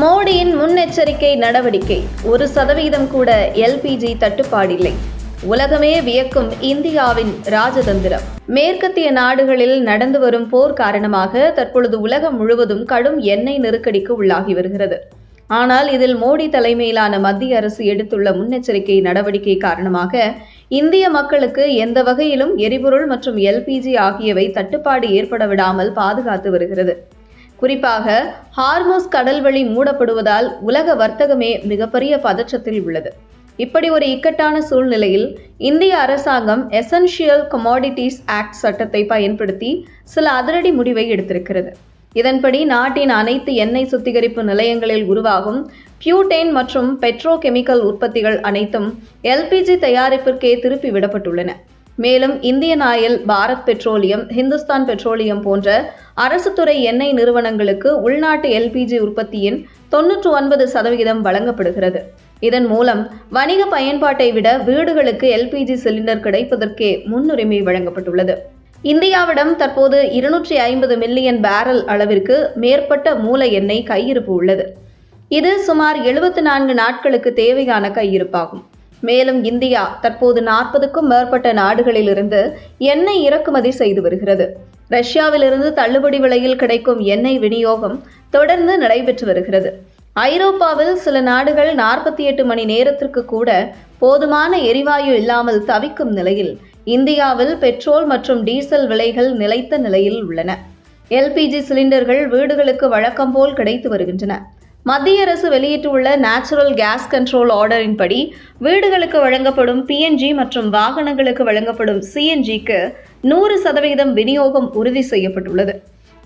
மோடியின் முன்னெச்சரிக்கை நடவடிக்கை 1% கூட எல்பிஜி தட்டுப்பாடில்லை. உலகமே வியக்கும் இந்தியாவின் ராஜதந்திரம். மேற்கத்திய நாடுகளில் நடந்து வரும் போர் காரணமாக தற்பொழுது உலகம் முழுவதும் கடும் எண்ணெய் நெருக்கடிக்கு உள்ளாகி வருகிறது. ஆனால் இதில் மோடி தலைமையிலான மத்திய அரசு எடுத்துள்ள முன்னெச்சரிக்கை நடவடிக்கை காரணமாக இந்திய மக்களுக்கு எந்த வகையிலும் எரிபொருள் மற்றும் எல்பிஜி ஆகியவை தட்டுப்பாடு ஏற்பட விடாமல் பாதுகாத்து வருகிறது. குறிப்பாக ஹார்முஸ் கடல்வழி மூடப்படுவதால் உலக வர்த்தகமே மிகப்பெரிய பதற்றத்தில் உள்ளது. இப்படி ஒரு இக்கட்டான சூழ்நிலையில் இந்திய அரசாங்கம் எசென்ஷியல் கமோடிட்டிஸ் ஆக்ட் சட்டத்தை பயன்படுத்தி சில அதிரடி முடிவை எடுத்திருக்கிறது. இதன்படி நாட்டின் அனைத்து எண்ணெய் சுத்திகரிப்பு நிலையங்களில் உருவாகும் பியூட்டேன் மற்றும் பெட்ரோ கெமிக்கல் உற்பத்திகள் அனைத்தும் எல்பிஜி தயாரிப்பிற்கே திருப்பி விடப்பட்டுள்ளன. மேலும் Indian oil, Bharat petroleum, Hindustan petroleum போன்ற அரசு துறை எண்ணெய் நிறுவனங்களுக்கு உள்நாட்டு எல்பிஜி உற்பத்தியின் 99% வழங்கப்படுகிறது. இதன் மூலம் வணிக பயன்பாட்டை விட வீடுகளுக்கு எல்பிஜி சிலிண்டர் கிடைப்பதற்கே முன்னுரிமை வழங்கப்பட்டுள்ளது. இந்தியாவிடம் தற்போது 250 மில்லியன் பேரல் அளவிற்கு மேற்பட்ட மூல எண்ணெய் கையிருப்பு உள்ளது. இது சுமார் 74 நாட்களுக்கு தேவையான கையிருப்பாகும். மேலும் இந்தியா தற்போது 40க்கும் மேற்பட்ட நாடுகளிலிருந்து எண்ணெய் இறக்குமதி செய்து வருகிறது. ரஷ்யாவிலிருந்து தள்ளுபடி விலையில் கிடைக்கும் எண்ணெய் விநியோகம் தொடர்ந்து நடைபெற்று வருகிறது. ஐரோப்பாவில் சில நாடுகள் 48 மணி நேரத்திற்கு கூட போதுமான எரிவாயு இல்லாமல் தவிக்கும் நிலையில் இந்தியாவில் பெட்ரோல் மற்றும் டீசல் விலைகள் நிலைத்த நிலையில் உள்ளன. எல்பிஜி சிலிண்டர்கள் வீடுகளுக்கு வழக்கம் போல் கிடைத்து வருகின்றன. மத்திய அரசு வெளியிட்டுள்ள நேச்சுரல் கேஸ் கண்ட்ரோல் ஆர்டரின் படி வீடுகளுக்கு வழங்கப்படும் பிஎன்ஜி மற்றும் வாகனங்களுக்கு வழங்கப்படும் சிஎன்ஜிக்கு 100% விநியோகம் உறுதி செய்யப்பட்டுள்ளது.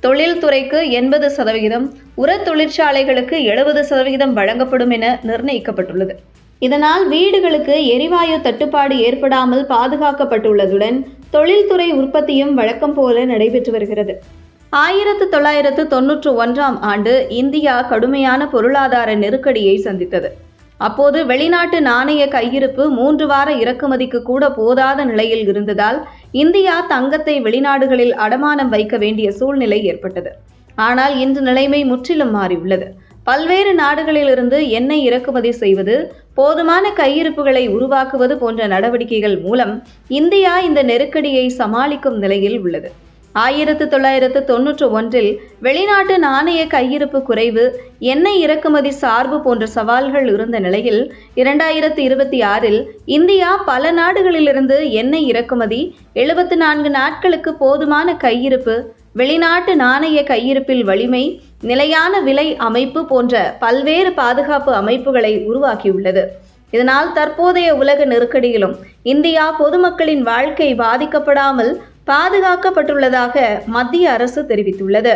தொழில்துறைக்கு 80%, உர தொழிற்சாலைகளுக்கு 70% வழங்கப்படும் என நிர்ணயிக்கப்பட்டுள்ளது. இதனால் வீடுகளுக்கு எரிவாயு தட்டுப்பாடு ஏற்படாமல் பாதுகாக்கப்பட்டுள்ளதுடன் தொழில்துறை உற்பத்தியும் வழக்கம் போல நடைபெற்று வருகிறது. 1991ஆம் ஆண்டு இந்தியா கடுமையான பொருளாதார நெருக்கடியை சந்தித்தது. அப்போது வெளிநாட்டு நாணய கையிருப்பு 3 வார இறக்குமதிக்கு கூட போதாத நிலையில் இருந்ததால் இந்தியா தங்கத்தை வெளிநாடுகளில் அடமானம் வைக்க வேண்டிய சூழ்நிலை ஏற்பட்டது. ஆனால் இன்று நிலைமை முற்றிலும் மாறியுள்ளது. பல்வேறு நாடுகளிலிருந்து எண்ணெய் இறக்குமதி செய்வது, போதுமான கையிருப்புகளை உருவாக்குவது போன்ற நடவடிக்கைகள் மூலம் இந்தியா இந்த நெருக்கடியை சமாளிக்கும் நிலையில் உள்ளது. 1991இல் வெளிநாட்டு நாணய கையிருப்பு குறைவு, எண்ணெய் இறக்குமதி சார்பு போன்ற சவால்கள் இருந்த நிலையில் 2026இல் இந்தியா பல நாடுகளிலிருந்து எண்ணெய் இறக்குமதி, 74 நாட்களுக்கு போதுமான கையிருப்பு, வெளிநாட்டு நாணய கையிருப்பில் வலிமை, நிலையான விலை அமைப்பு போன்ற பல்வேறு பாதுகாப்பு அமைப்புகளை உருவாக்கியுள்ளது. இதனால் தற்போதைய உலக நெருக்கடியிலும் இந்தியா பொதுமக்களின் வாழ்க்கை பாதிக்கப்படாமல் பாதுகாக்கப்பட்டுள்ளதாக மத்திய அரசு தெரிவித்துள்ளது.